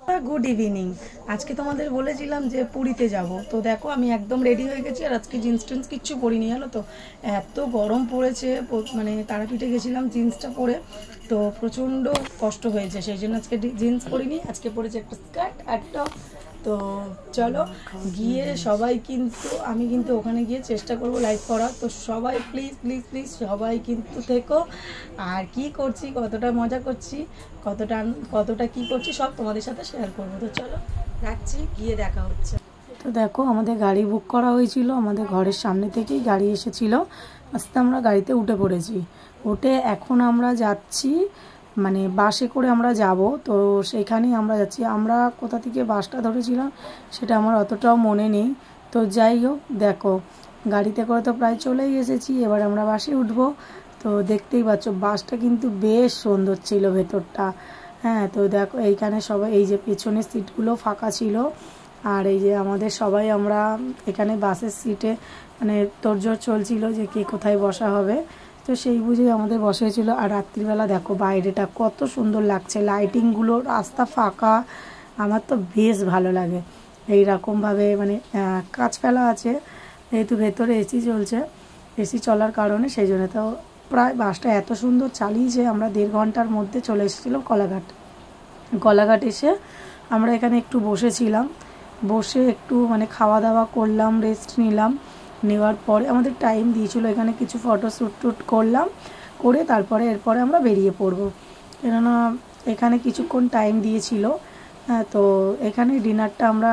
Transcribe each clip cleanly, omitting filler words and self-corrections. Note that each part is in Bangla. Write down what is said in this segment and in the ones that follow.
Good evening. आज के तुम्हारे बोलेছিলাম যে পুরীতে যাব। তো দেখো আমি একদম রেডি হয়ে গেছি আর আজকে জিন্স টিন্স কিচ্ছু পরিনি, জানো তো এত গরম পড়েছে। মানে তারাপীঠে গেছিলাম জিন্সটা পরে, তো প্রচণ্ড কষ্ট হয়েছে, সেই জন্য আজকে জিন্স পরিনি। আজকে পরেছে একটা স্কার্ট আর টপ। তো চলো গিয়ে সবাই কিন্তু আমি কিন্তু ওখানে গিয়ে চেষ্টা করব লাইভ করার। তো সবাই প্লিজ প্লিজ প্লিজ সবাই কিন্তু থেকো। আর কি করছি, কতটা মজা করছি, কতটা কি করছি সব তোমাদের সাথে শেয়ার করবো। তো চলো রাখছি, গিয়ে দেখা হচ্ছে। তো দেখো আমাদের গাড়ি বুক করা হয়েছিল, আমাদের ঘরের সামনে থেকেই গাড়ি এসেছিল। আস্তে আমরা গাড়িতে উঠে পড়েছি। উঠে এখন আমরা যাচ্ছি, মানে বাসে করে আমরা যাব। তো সেইখানেই আমরা যাচ্ছি। আমরা কোথা থেকে বাসটা ধরেছিলাম সেটা আমার অতটাও মনে নেই। তো যাই হোক, দেখো গাড়িতে করে তো প্রায় চলেই এসেছি, এবার আমরা বাসে উঠবো। তো দেখতেই পাচ্ছ বাসটা কিন্তু বেশ সুন্দর ছিল ভেতরটা। হ্যাঁ, তো দেখো এইখানে সবাই, এই যে পেছনের সিটগুলো ফাঁকা ছিল, আর এই যে আমাদের সবাই আমরা এখানে বাসের সিটে মানে তোড়জোড় চলছিল যে কে কোথায় বসা হবে। তো সেই বুঝেই আমাদের বসেছিল। আর রাত্রিবেলা দেখো বাইরেটা কত সুন্দর লাগছে, লাইটিংগুলো, রাস্তা ফাঁকা। আমার তো বেশ ভালো লাগে এইরকমভাবে, মানে কাঁচ ফেলা আছে যেহেতু, ভেতরে এসি চলছে, এসি চলার কারণে সেই জন্য। তো প্রায় বাসটা এত সুন্দর চালিয়েছে, আমরা 1.5 ঘন্টার মধ্যে চলে এসেছিলাম কলাঘাট এসে আমরা এখানে একটু বসেছিলাম, বসে একটু মানে খাওয়া দাওয়া করলাম, রেস্ট নিলাম। নেওয়ার পরে আমাদের টাইম দিয়েছিল, এখানে কিছু ফটো শ্যুট করলাম, করে তারপরে এরপরে আমরা বেরিয়ে পড়বো, কেননা এখানে কিছুক্ষণ টাইম দিয়েছিল। তো এখানে ডিনারটা আমরা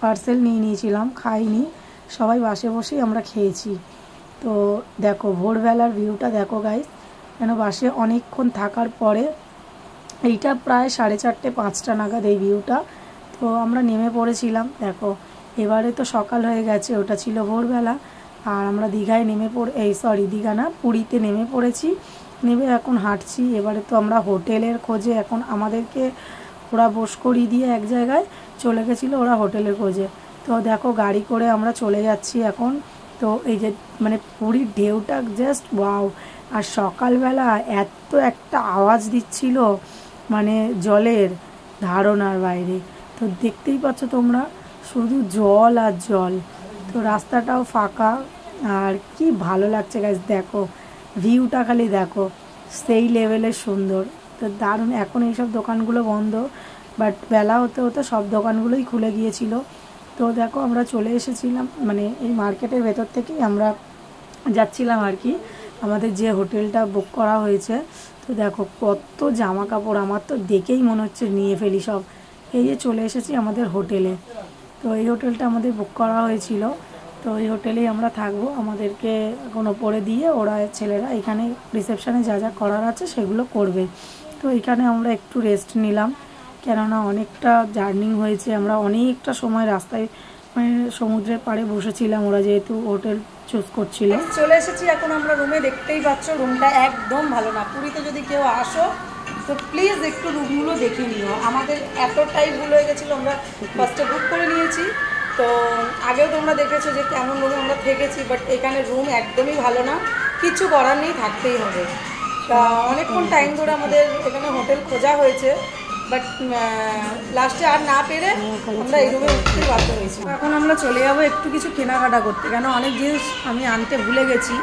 পার্সেল নিয়ে নিয়েছিলাম, খাইনি, সবাই বাসে বসেই আমরা খেয়েছি। তো দেখো ভোরবেলার ভিউটা দেখো গাইস, কেন বাসে অনেকক্ষণ থাকার পরে এইটা প্রায় 4:30 5টা নাগাদ এই ভিউটা। তো আমরা নেমে পড়েছিলাম, দেখো এবারে তো সকাল হয়ে গেছে, ওটা ছিল ভোরবেলা। আর আমরা দীঘায় নেমে দীঘা না, পুরীতে নেমে পড়েছি। নেমে এখন হাঁটছি। এবারে তো আমরা হোটেলের খোঁজে, এখন আমাদেরকে ওরা বস করিয়ে দিয়ে এক জায়গায় চলে গেছিলো ওরা হোটেলের খোঁজে। তো দেখো গাড়ি করে আমরা চলে যাচ্ছি এখন। তো এই যে মানে পুরীর ঢেউটা জাস্ট ওয়াও। আর সকালবেলা এত একটা আওয়াজ দিচ্ছিল, মানে জলের ধারণার বাইরে। তো দেখতেই পাচ্ছ তোমরা, শুধু জল আর জল। তো রাস্তাটাও ফাঁকা, আর কি ভালো লাগছে গাইস, দেখো ভিউটা খালি দেখো, সেই লেভেলের সুন্দর। তো দারুণ। এখন এইসব দোকানগুলো বন্ধ, বাট বেলা হতে হতে সব দোকানগুলোই খুলে গিয়েছিল। তো দেখো আমরা চলে এসেছিলাম, মানে এই মার্কেটের ভেতর থেকেই আমরা যাচ্ছিলাম আর কি, আমাদের যে হোটেলটা বুক করা হয়েছে। তো দেখো কত জামা কাপড়, আমার তো দেখেই মনে হচ্ছে নিয়ে ফেলি সব। এই যে চলে এসেছি আমাদের হোটেলে। তো এই হোটেলটা আমাদের বুক করা হয়েছিল, তো এই হোটেলেই আমরা থাকবো। আমাদেরকে এখন ওপরে দিয়ে ওরা ছেলেরা এখানে রিসেপশানে যা যা করার আছে সেগুলো করবে। তো এখানে আমরা একটু রেস্ট নিলাম, কেননা অনেকটা জার্নি হয়েছে, আমরা অনেকটা সময় রাস্তায় মানে সমুদ্রের পাড়ে বসেছিলাম, ওরা যেহেতু হোটেল চুজ করছিল। চলে এসেছি এখন আমরা রুমে, দেখতেই পাচ্ছ রুমটা একদম ভালো না। পুরীতে যদি কেউ আসো তো প্লিজ একটু রুমগুলো দেখে নিও। আমাদের এতটাই ভুল হয়ে গেছিলো, আমরা ফার্স্টে বুক করে নিয়েছি। তো আগেও তোমরা দেখেছো যে কেমন রুমে আমরা থেকেছি, বাট এখানে রুম একদমই ভালো না, কিছু করার নেই, থাকতেই হবে। তা অনেকক্ষণ টাইম ধরে আমাদের এখানে হোটেল খোঁজা হয়েছে, বাট লাস্টে আর না পেরে আমরা এই রুমে উঠতে বাধ্য হয়েছি। এখন আমরা চলে যাবো একটু কিছু কেনাকাটা করতে, কেন অনেক জিনিস আমি আনতে ভুলে গেছি।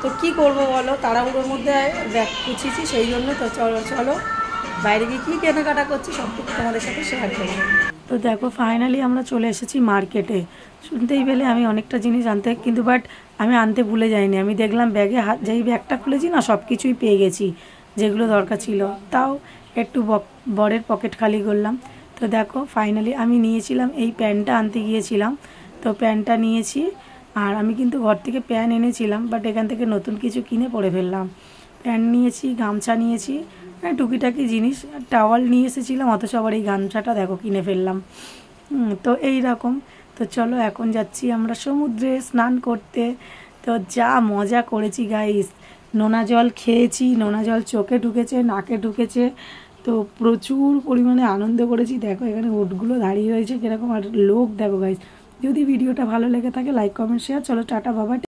তো কি করব বলো, তাড়াহুড়োর মধ্যে ব্যাগ গুছিয়েছি, সেই জন্য। তো চলো বাইরে গিয়ে কী কেনাকাটা করছি সবটুকু তোমাদের সাথে শেয়ার করবো। তো দেখো ফাইনালি আমরা চলে এসেছি মার্কেটে। শুনতেই পেলে আমি অনেকটা জিনিস আনতে, কিন্তু বাট আমি আনতে ভুলে যাইনি। আমি দেখলাম ব্যাগে যেই ব্যাগটা খুলেছি না, সব কিছুই পেয়ে গেছি যেগুলো দরকার ছিল। তাও একটু বরের পকেট খালি করলাম। তো দেখো ফাইনালি আমি নিয়েছিলাম, এই প্যান্টটা আনতে গিয়েছিলাম, তো প্যান্টটা নিয়েছি। আর আমি কিন্তু ঘর থেকে প্যান্ট এনেছিলাম, বাট এখান থেকে নতুন কিছু কিনে পরে ফেললাম। প্যান্ট নিয়েছি, গামছা নিয়েছি, টুকিটাকি জিনিস, টাওয়াল নিয়ে এসেছিলাম, অথচ আবার এই গামছাটা দেখো কিনে ফেললাম। তো এই রকম। তো চলো এখন যাচ্ছি আমরা সমুদ্রে স্নান করতে। তো যা মজা করেছি গাইস, নোনা জল খেয়েছি, নোনা জল চোখে ঢুকেছে, নাকে ঢুকেছে। তো প্রচুর পরিমাণে আনন্দ করেছি। দেখো এখানে উটগুলো দাঁড়িয়ে রয়েছে কীরকম, আর লোক দেখো গাইস। যদি ভিডিওটা ভালো লেগে থাকে লাইক কমেন্ট শেয়ার। চলো টাটা বাবা।